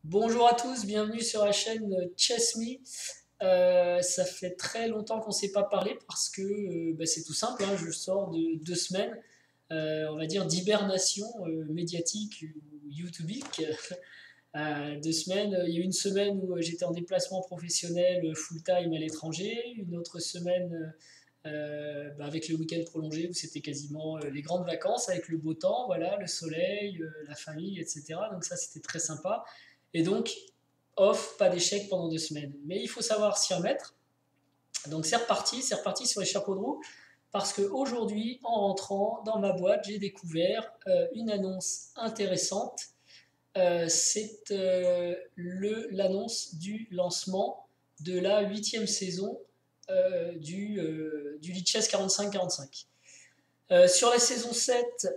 Bonjour à tous, bienvenue sur la chaîne Chess Me. Ça fait très longtemps qu'on ne s'est pas parlé parce que c'est tout simple, hein, je sors de 2 semaines, on va dire, d'hibernation médiatique ou youtubique. 2 semaines, il y a eu une semaine où j'étais en déplacement professionnel full-time à l'étranger, une autre semaine avec le week-end prolongé où c'était quasiment les grandes vacances avec le beau temps, voilà, le soleil, la famille, etc. Donc ça c'était très sympa. Et donc off, pas d'échec pendant 2 semaines. Mais il faut savoir s'y remettre. Donc c'est reparti sur les chapeaux de roue. Parce qu'aujourd'hui, en rentrant dans ma boîte, j'ai découvert une annonce intéressante. C'est l'annonce du lancement de la 8e saison du Lichess 45-45. Sur la saison 7,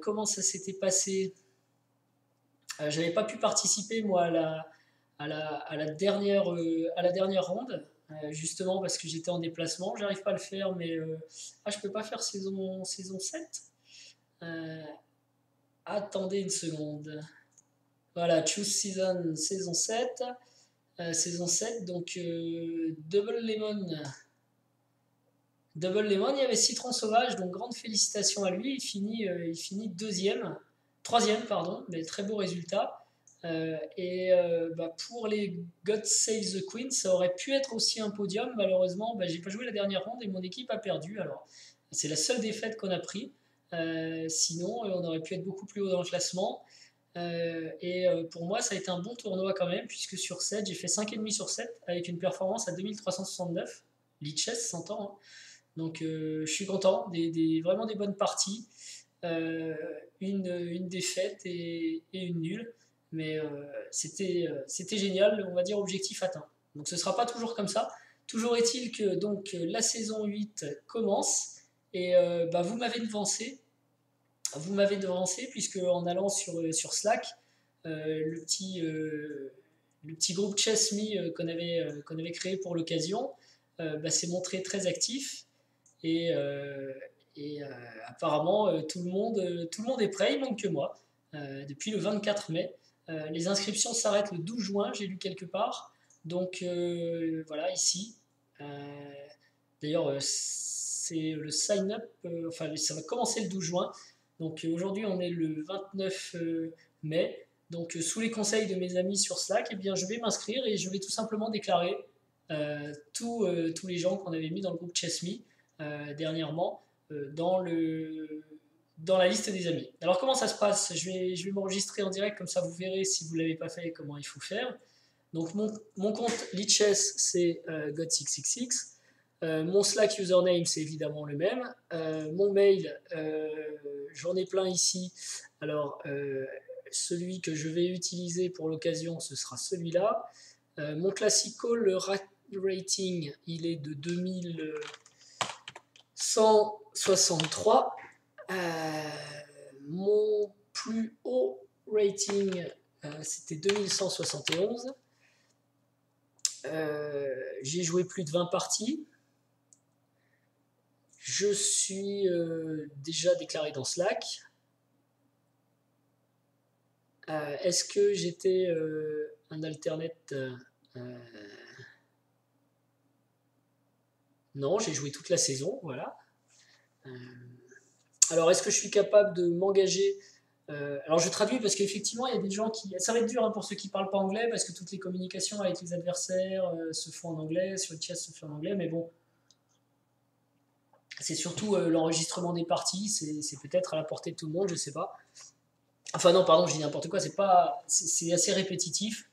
comment ça s'était passé? J'avais pas pu participer moi à la dernière ronde, justement parce que j'étais en déplacement. J'arrive pas à le faire, mais je peux pas faire saison 7. Euh, Attendez une seconde. Voilà, Choose Season saison 7. Saison 7, donc Double Lemon. Double Lemon, il y avait Citron Sauvage, donc grande félicitations à lui. Il finit deuxième, troisième, pardon, mais très beau résultat. Pour les God Save the Queen, ça aurait pu être aussi un podium. Malheureusement, j'ai pas joué la dernière ronde et mon équipe a perdu. Alors, c'est la seule défaite qu'on a pris. Sinon, on aurait pu être beaucoup plus haut dans le classement. Pour moi, ça a été un bon tournoi quand même, puisque sur 7, j'ai fait 5,5 sur 7 avec une performance à 2369. Lichess, s'entend, hein. Donc je suis content, vraiment des bonnes parties. Une défaite et une nulle. Mais c'était génial, on va dire objectif atteint. Donc ce ne sera pas toujours comme ça. Toujours est-il que donc, la saison 8 commence et vous m'avez devancé. Vous m'avez devancé puisque en allant sur Slack, le petit groupe Chess Me qu'on avait créé pour l'occasion s'est montré très actif. Et, euh, et apparemment, tout le monde est prêt, il manque que moi. Depuis le 24 mai. Les inscriptions s'arrêtent le 12 juin, j'ai lu quelque part. Donc voilà, ici. Euh, D'ailleurs, c'est le sign-up, enfin ça va commencer le 12 juin. Donc aujourd'hui, on est le 29 mai. Donc sous les conseils de mes amis sur Slack, eh bien, je vais m'inscrire et je vais tout simplement déclarer tous les gens qu'on avait mis dans le groupe ChessMe dernièrement dans la liste des amis. Alors comment ça se passe? Je vais m'enregistrer en direct, comme ça vous verrez si vous ne l'avez pas fait comment il faut faire. Donc mon compte Lichess, c'est God666. Mon Slack username, c'est évidemment le même. Mon mail, j'en ai plein ici. Alors, celui que je vais utiliser pour l'occasion, ce sera celui-là. Mon classical, le rating, il est de 2163. Mon plus haut rating, c'était 2171. J'ai joué plus de 20 parties. Je suis déjà déclaré dans Slack. Est-ce que j'étais un alternate Non, j'ai joué toute la saison, voilà. Alors, est-ce que je suis capable de m'engager Alors, je traduis parce qu'effectivement, il y a des gens qui. Ça va être dur, hein, pour ceux qui ne parlent pas anglais, parce que toutes les communications avec les adversaires se font en anglais, sur le chat se fait en anglais, mais bon, c'est surtout l'enregistrement des parties, c'est peut-être à la portée de tout le monde, je sais pas. Enfin non, pardon, je dis n'importe quoi, c'est assez répétitif.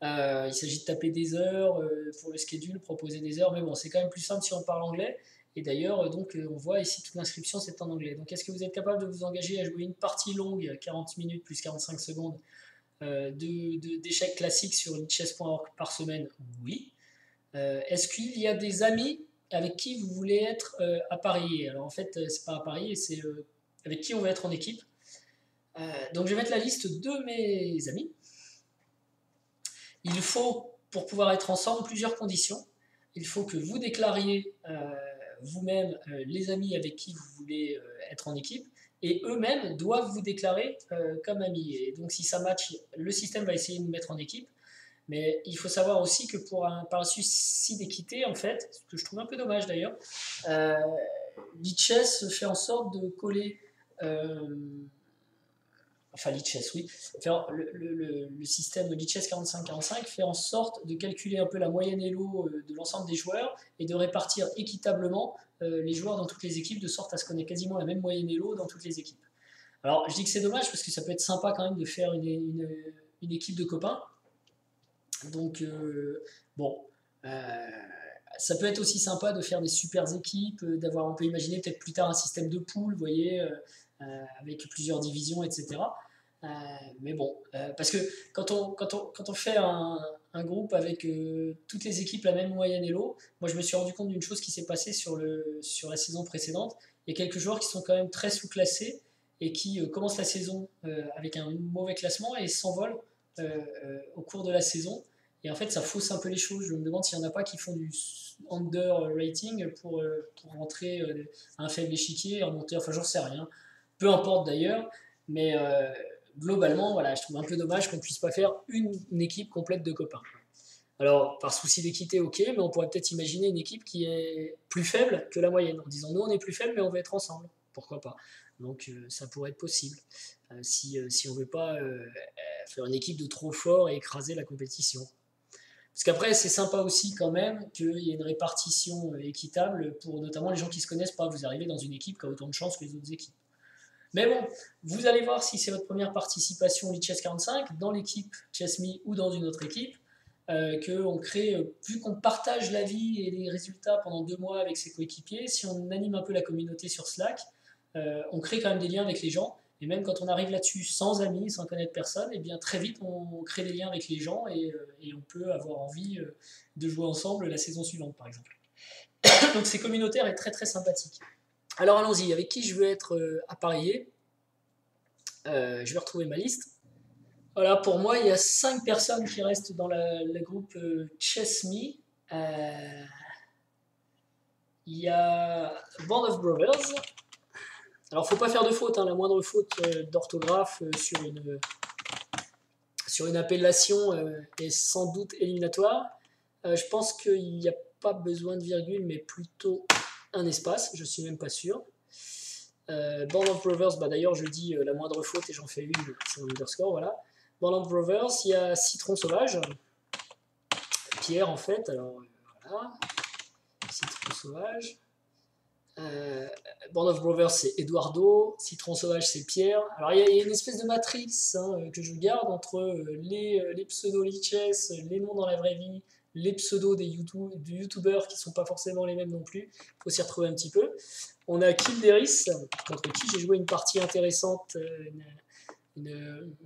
Il s'agit de taper des heures pour le schedule, proposer des heures, mais bon, c'est quand même plus simple si on parle anglais. Et d'ailleurs, on voit ici toute l'inscription, c'est en anglais. Donc, est-ce que vous êtes capable de vous engager à jouer une partie longue, 40 minutes plus 45 secondes, d'échecs classiques sur chess.org par semaine? Oui. Est-ce qu'il y a des amis avec qui vous voulez être à parier? Alors, en fait, c'est pas à parier, c'est avec qui on va être en équipe. Donc, je vais mettre la liste de mes amis. Il faut, pour pouvoir être ensemble, plusieurs conditions. Il faut que vous déclariez vous-même les amis avec qui vous voulez être en équipe. et eux-mêmes doivent vous déclarer comme amis. Et donc si ça match, le système va essayer de nous mettre en équipe. Mais il faut savoir aussi que par un souci d'équité, en fait, ce que je trouve un peu dommage d'ailleurs, euh, Lichess fait en sorte de coller, euh, enfin Lichess, oui, le système Lichess 45-45 fait en sorte de calculer un peu la moyenne Elo de l'ensemble des joueurs et de répartir équitablement les joueurs dans toutes les équipes de sorte à ce qu'on ait quasiment la même moyenne Elo dans toutes les équipes. Alors je dis que c'est dommage parce que ça peut être sympa quand même de faire une équipe de copains. Donc, bon, euh, ça peut être aussi sympa de faire des super équipes, d'avoir, on peut imaginer peut-être plus tard un système de poule, vous voyez, avec plusieurs divisions, etc. Mais bon, parce que quand on fait un groupe avec toutes les équipes la même moyenne Elo, moi je me suis rendu compte d'une chose qui s'est passée sur la saison précédente. Il y a quelques joueurs qui sont quand même très sous-classés et qui commencent la saison avec un mauvais classement et s'envolent au cours de la saison. Et en fait, ça fausse un peu les choses. Je me demande s'il n'y en a pas qui font du under rating pour rentrer à un faible échiquier et remonter. Enfin, j'en sais rien. Peu importe d'ailleurs. Mais globalement, voilà, je trouve un peu dommage qu'on ne puisse pas faire une équipe complète de copains. Alors, par souci d'équité, ok, mais on pourrait peut-être imaginer une équipe qui est plus faible que la moyenne, en disant nous on est plus faible, mais on va être ensemble. Pourquoi pas? Donc ça pourrait être possible. Si on ne veut pas faire une équipe de trop fort et écraser la compétition. Parce qu'après, c'est sympa aussi quand même qu'il y ait une répartition équitable pour notamment les gens qui ne se connaissent pas. Vous arrivez dans une équipe qui a autant de chance que les autres équipes. Mais bon, vous allez voir si c'est votre première participation au Lichess 45 dans l'équipe Chess.me ou dans une autre équipe, qu'on crée, vu qu'on partage la vie et les résultats pendant 2 mois avec ses coéquipiers, si on anime un peu la communauté sur Slack, on crée quand même des liens avec les gens. Et même quand on arrive là-dessus sans amis, sans connaître personne, et bien très vite on crée des liens avec les gens et on peut avoir envie de jouer ensemble la saison suivante par exemple. Donc c'est communautaire et très très sympathique. Alors allons-y, avec qui je veux être appareillé? Je vais retrouver ma liste. Voilà, pour moi, il y a 5 personnes qui restent dans le groupe Chess.me. Il y a Band of Brothers. Alors, faut pas faire de faute, hein, la moindre faute d'orthographe sur une appellation est sans doute éliminatoire. Je pense qu'il n'y a pas besoin de virgule, mais plutôt un espace, je suis même pas sûr. Band of Brothers, bah d'ailleurs je dis la moindre faute et j'en fais une, c'est un underscore, voilà. Band of Brothers, il y a Citron Sauvage, Pierre en fait, alors voilà, Citron Sauvage. Band of Brothers c'est Eduardo, Citron Sauvage c'est Pierre. Alors il y a une espèce de matrice que je garde entre les pseudos Lichess, les noms dans la vraie vie, les pseudos des youtubeurs qui sont pas forcément les mêmes non plus. Il faut s'y retrouver un petit peu. On a Kilderis, contre qui j'ai joué une partie intéressante,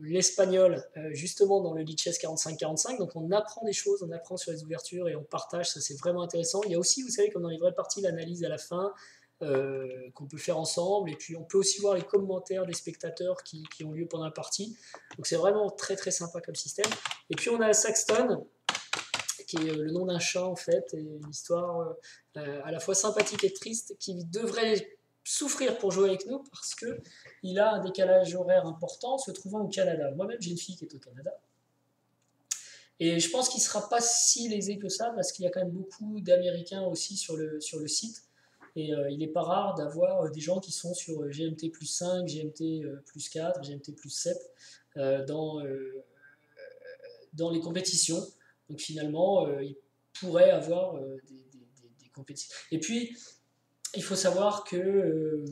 l'espagnol, justement dans le Lichess 45-45. Donc on apprend des choses, on apprend sur les ouvertures et on partage, ça c'est vraiment intéressant. Il y a aussi, vous savez, comme dans les vraies parties, l'analyse à la fin, qu'on peut faire ensemble. Et puis on peut aussi voir les commentaires des spectateurs qui ont lieu pendant la partie. Donc c'est vraiment très très sympa comme système. Et puis on a Saxton, qui est le nom d'un chat en fait, et une histoire à la fois sympathique et triste, qui devrait souffrir pour jouer avec nous parce qu'il a un décalage horaire important se trouvant au Canada. Moi-même j'ai une fille qui est au Canada. Et je pense qu'il ne sera pas si lésé que ça parce qu'il y a quand même beaucoup d'Américains aussi sur le site. Et il n'est pas rare d'avoir des gens qui sont sur GMT plus 5, GMT plus 4, GMT plus 7 dans les compétitions. Donc finalement, il pourrait avoir des compétitions. Et puis, il faut savoir que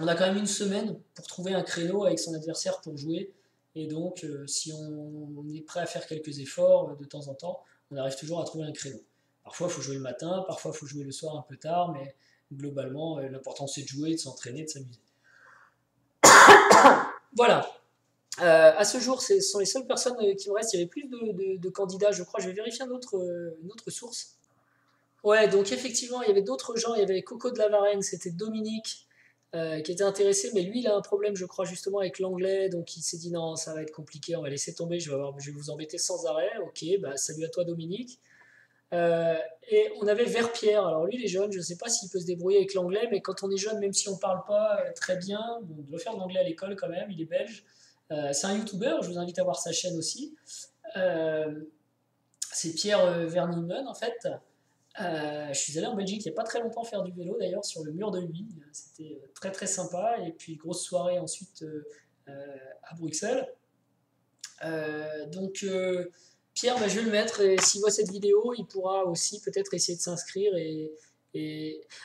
on a quand même une semaine pour trouver un créneau avec son adversaire pour jouer. Et donc, si on est prêt à faire quelques efforts de temps en temps, on arrive toujours à trouver un créneau. Parfois, il faut jouer le matin, parfois, il faut jouer le soir un peu tard, mais globalement, l'important c'est de jouer, de s'entraîner, de s'amuser. Voilà. À ce jour, ce sont les seules personnes qui me restent. Il y avait plus de candidats, je crois. Je vais vérifier une autre source. Ouais, donc effectivement, il y avait d'autres gens. Il y avait Coco de la Varenne, c'était Dominique qui était intéressé, mais lui, il a un problème, je crois, justement avec l'anglais. Donc il s'est dit non, ça va être compliqué, on va laisser tomber, je vais vous embêter sans arrêt. Ok, bah salut à toi, Dominique. Euh, et on avait Verpierre. Alors lui, il est jeune, je ne sais pas s'il peut se débrouiller avec l'anglais, mais quand on est jeune, même si on ne parle pas très bien, bon, on doit faire de l'anglais à l'école quand même, il est belge. C'est un youtubeur, je vous invite à voir sa chaîne aussi. Euh, c'est Pierre Vernimen en fait. Je suis allé en Belgique il n'y a pas très longtemps faire du vélo d'ailleurs sur le mur de Huy. C'était très très sympa. Et puis grosse soirée ensuite à Bruxelles. Donc Pierre, bah, je vais le mettre et s'il voit cette vidéo, il pourra aussi peut-être essayer de s'inscrire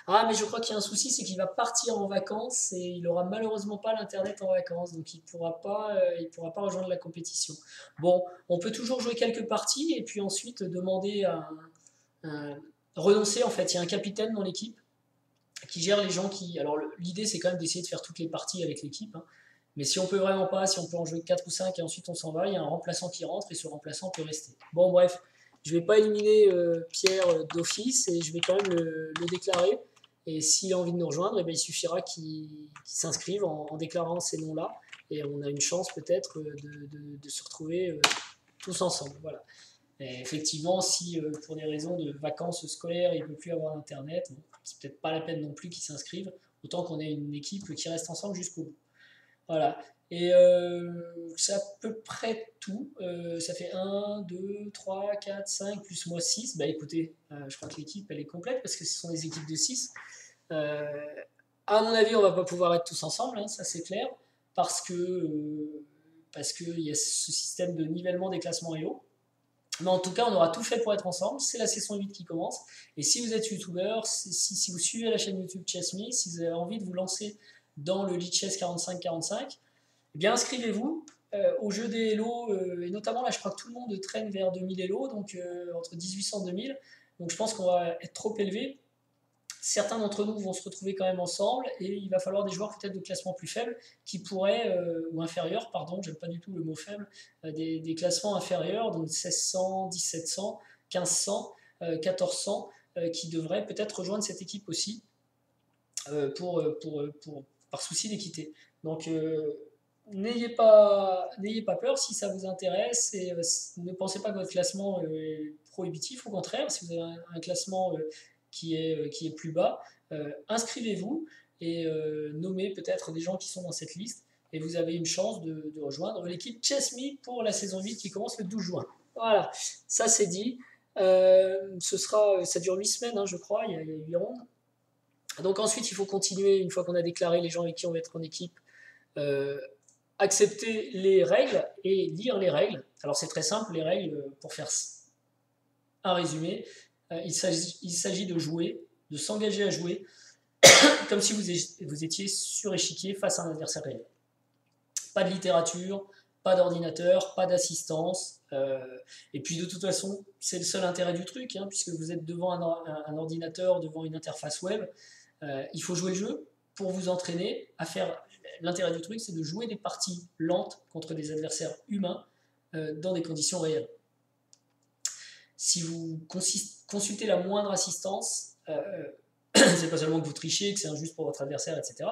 Ah, mais je crois qu'il y a un souci, c'est qu'il va partir en vacances et il aura malheureusement pas l'internet en vacances, donc il pourra pas rejoindre la compétition. Bon, on peut toujours jouer quelques parties et puis ensuite demander à renoncer. En fait, il y a un capitaine dans l'équipe qui gère les gens qui. Alors l'idée c'est quand même d'essayer de faire toutes les parties avec l'équipe, hein. Mais si on peut vraiment pas, si on peut en jouer 4 ou 5 et ensuite on s'en va, il y a un remplaçant qui rentre et ce remplaçant peut rester. Bon bref, je vais pas éliminer Pierre d'office et je vais quand même le déclarer. Et s'il a envie de nous rejoindre, eh bien, il suffira qu'il s'inscrive en déclarant ces noms-là. Et on a une chance peut-être de se retrouver tous ensemble. Voilà. Et effectivement, si pour des raisons de vacances scolaires, il ne peut plus avoir Internet, bon, c'est peut-être pas la peine non plus qu'il s'inscrive, autant qu'on ait une équipe qui reste ensemble jusqu'au bout. Voilà. Et c'est à peu près tout. Ça fait 1, 2, 3, 4, 5, plus moi 6. Bah écoutez, je crois que l'équipe elle est complète parce que ce sont des équipes de 6. Euh, à mon avis, on va pas pouvoir être tous ensemble, hein, ça c'est clair, parce qu'il y a ce système de nivellement des classements Elo. Mais en tout cas, on aura tout fait pour être ensemble. C'est la saison 8 qui commence. Et si vous êtes youtubeur, si vous suivez la chaîne YouTube ChessMe, si vous avez envie de vous lancer dans le lead chess 45-45, eh bien inscrivez-vous au jeu des Elo. Et notamment là, je crois que tout le monde traîne vers 2000 Elo, donc entre 1800 et 2000. Donc je pense qu'on va être trop élevé. Certains d'entre nous vont se retrouver quand même ensemble et il va falloir des joueurs peut-être de classement plus faible qui pourraient, ou inférieurs, pardon, j'aime pas du tout le mot faible, des classements inférieurs, donc 1600, 1700, 1500, 1400, qui devraient peut-être rejoindre cette équipe aussi par souci d'équité. Donc n'ayez pas peur si ça vous intéresse et ne pensez pas que votre classement est prohibitif. Au contraire, si vous avez un classement qui est plus bas, inscrivez-vous et nommez peut-être des gens qui sont dans cette liste et vous avez une chance de rejoindre l'équipe ChessMe pour la saison 8 qui commence le 12 juin. Voilà, ça c'est dit. Ça dure 8 semaines, hein, je crois, il y a 8 rondes. Donc ensuite, il faut continuer, une fois qu'on a déclaré les gens avec qui on va être en équipe, euh, accepter les règles et lire les règles. Alors c'est très simple, les règles, pour faire un résumé, il s'agit de jouer, de s'engager à jouer, comme si vous étiez sur échiquier face à un adversaire réel. Pas de littérature, pas d'ordinateur, pas d'assistance. Et puis de toute façon, c'est le seul intérêt du truc, hein, puisque vous êtes devant un ordinateur, devant une interface web. Il faut jouer le jeu pour vous entraîner à faire. L'intérêt du truc, c'est de jouer des parties lentes contre des adversaires humains dans des conditions réelles. Si vous consultez la moindre assistance, c'est pas seulement que vous trichez, que c'est injuste pour votre adversaire, etc.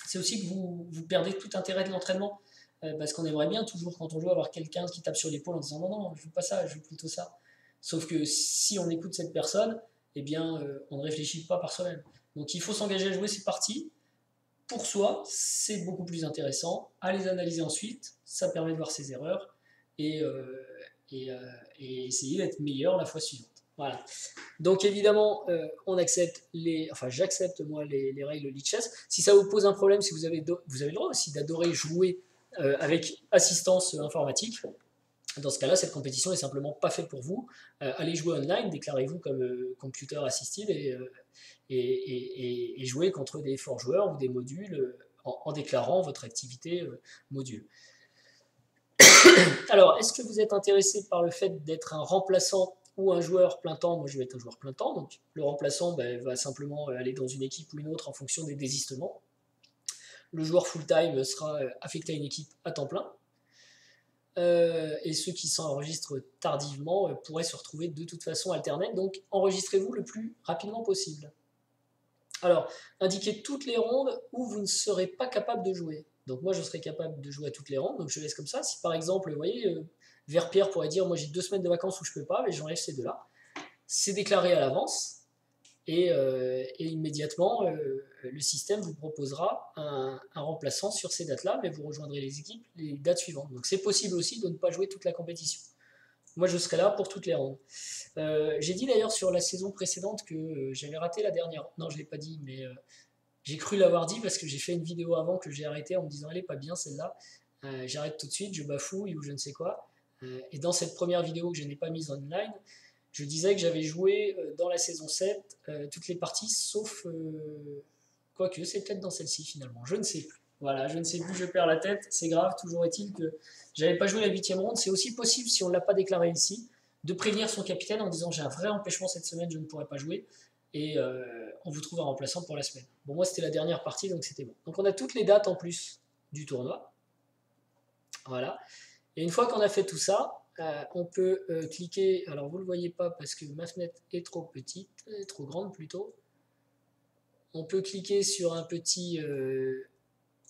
C'est aussi que vous perdez tout intérêt de l'entraînement. Parce qu'on aimerait bien toujours, quand on joue, avoir quelqu'un qui tape sur l'épaule en disant non, non, je ne veux pas ça, je veux plutôt ça. Sauf que si on écoute cette personne, eh bien, on ne réfléchit pas par soi-même. Donc il faut s'engager à jouer ces parties. Pour soi, c'est beaucoup plus intéressant. À les analyser ensuite, ça permet de voir ses erreurs et, et essayer d'être meilleur la fois suivante. Voilà. Donc évidemment, j'accepte moi les règles lead chess. Si ça vous pose un problème, si vous avez le droit aussi d'adorer jouer avec assistance informatique. Dans ce cas-là, cette compétition est simplement pas faite pour vous. Allez jouer online, déclarez-vous comme computer assisted et jouez contre des forts joueurs ou des modules en déclarant votre activité module. Alors, est-ce que vous êtes intéressé par le fait d'être un remplaçant ou un joueur plein temps? Moi, je vais être un joueur plein temps, donc le remplaçant va simplement aller dans une équipe ou une autre en fonction des désistements. Le joueur full-time sera affecté à une équipe à temps plein. Et ceux qui s'enregistrent tardivement pourraient se retrouver de toute façon alternés. Donc enregistrez-vous le plus rapidement possible. Alors, indiquez toutes les rondes où vous ne serez pas capable de jouer. Donc moi, je serai capable de jouer à toutes les rondes, donc je laisse comme ça. Si par exemple, vous voyez, Verpierre pourrait dire, moi j'ai 2 semaines de vacances où je peux pas, mais j'enlève ces deux-là. c'est déclaré à l'avance et immédiatement le système vous proposera un remplaçant sur ces dates-là, mais vous rejoindrez les équipes les dates suivantes. Donc c'est possible aussi de ne pas jouer toute la compétition. Moi je serai là pour toutes les rondes. J'ai dit d'ailleurs sur la saison précédente que j'avais raté la dernière. Non, je ne l'ai pas dit, mais j'ai cru l'avoir dit parce que j'ai fait une vidéo avant que j'ai arrêtée en me disant elle est pas bien celle-là. J'arrête tout de suite, je bafouille ou je ne sais quoi. Et dans cette première vidéo que je n'ai pas mise online, je disais que j'avais joué dans la saison 7 toutes les parties sauf. Quoique, c'est peut-être dans celle-ci finalement, je ne sais plus. Voilà, je ne sais plus, je perds la tête, c'est grave, toujours est-il que j'avais pas joué la 8e ronde. C'est aussi possible, si on ne l'a pas déclaré ici, de prévenir son capitaine en disant j'ai un vrai empêchement cette semaine, je ne pourrai pas jouer, et on vous trouve un remplaçant pour la semaine. Bon, moi c'était la dernière partie, donc c'était bon. Donc on a toutes les dates en plus du tournoi. Voilà. Et une fois qu'on a fait tout ça, on peut cliquer, alors vous ne le voyez pas parce que ma fenêtre est trop petite, trop grande plutôt. On peut cliquer sur un petit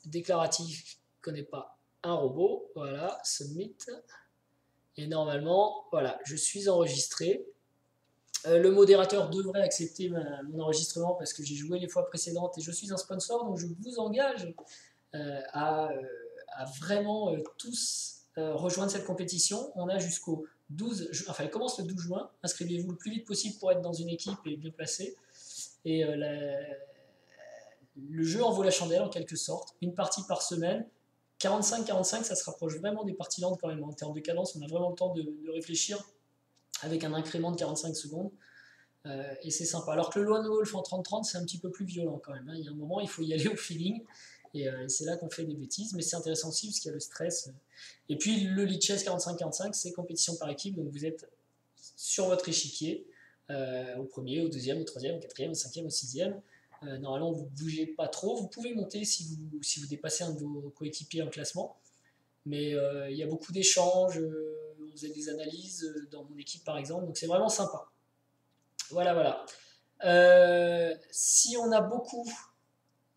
déclaratif qui ne connaît pas un robot, voilà, submit. Et normalement, voilà, je suis enregistré. Le modérateur devrait accepter mon enregistrement parce que j'ai joué les fois précédentes et je suis un sponsor, donc je vous engage à vraiment tous rejoindre cette compétition. On a jusqu'au 12, enfin elle commence le 12 juin, inscrivez-vous le plus vite possible pour être dans une équipe et bien placé. Et le jeu en vaut la chandelle en quelque sorte, une partie par semaine. 45-45, ça se rapproche vraiment des parties lentes quand même. En termes de cadence, on a vraiment le temps de réfléchir avec un incrément de 45 secondes. Et c'est sympa. Alors que le Lone Wolf en 30-30, c'est un petit peu plus violent quand même. Hein. Il y a un moment, il faut y aller au feeling. Et c'est là qu'on fait des bêtises. Mais c'est intéressant aussi parce qu'il y a le stress. Et puis le Lichess 45-45, c'est compétition par équipe. Donc vous êtes sur votre échiquier, au premier, au deuxième, au troisième, au quatrième, au cinquième, au sixième. Normalement, vous ne bougez pas trop. Vous pouvez monter si vous dépassez un de vos coéquipiers en classement. Mais il y a beaucoup d'échanges. On faisait des analyses dans mon équipe, par exemple. Donc c'est vraiment sympa. Voilà, voilà. Si on a beaucoup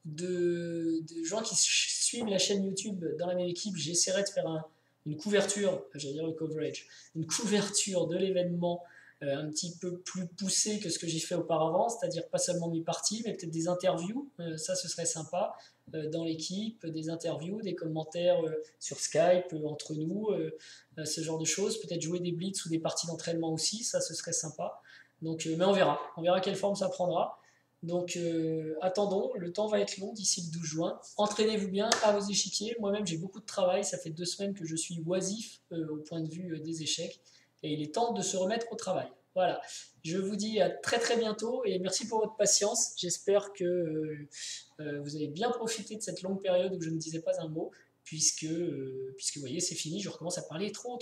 de gens qui suivent la chaîne YouTube dans la même équipe, j'essaierai de faire une couverture, j'allais dire le coverage, une couverture de l'événement un petit peu plus poussée que ce que j'ai fait auparavant, c'est-à-dire pas seulement mes parties, mais peut-être des interviews, ça ce serait sympa, dans l'équipe, des interviews, des commentaires sur Skype, entre nous, ce genre de choses, peut-être jouer des blitz ou des parties d'entraînement aussi, ça ce serait sympa. Donc, mais on verra quelle forme ça prendra. Donc attendons, le temps va être long d'ici le 12 juin. Entraînez-vous bien à vos échiquiers. Moi-même j'ai beaucoup de travail, ça fait 2 semaines que je suis oisif au point de vue des échecs. Et il est temps de se remettre au travail. Voilà, je vous dis à très très bientôt et merci pour votre patience. J'espère que vous avez bien profité de cette longue période où je ne disais pas un mot, puisque vous voyez c'est fini, je recommence à parler trop.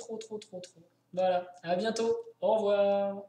Voilà, à bientôt, au revoir.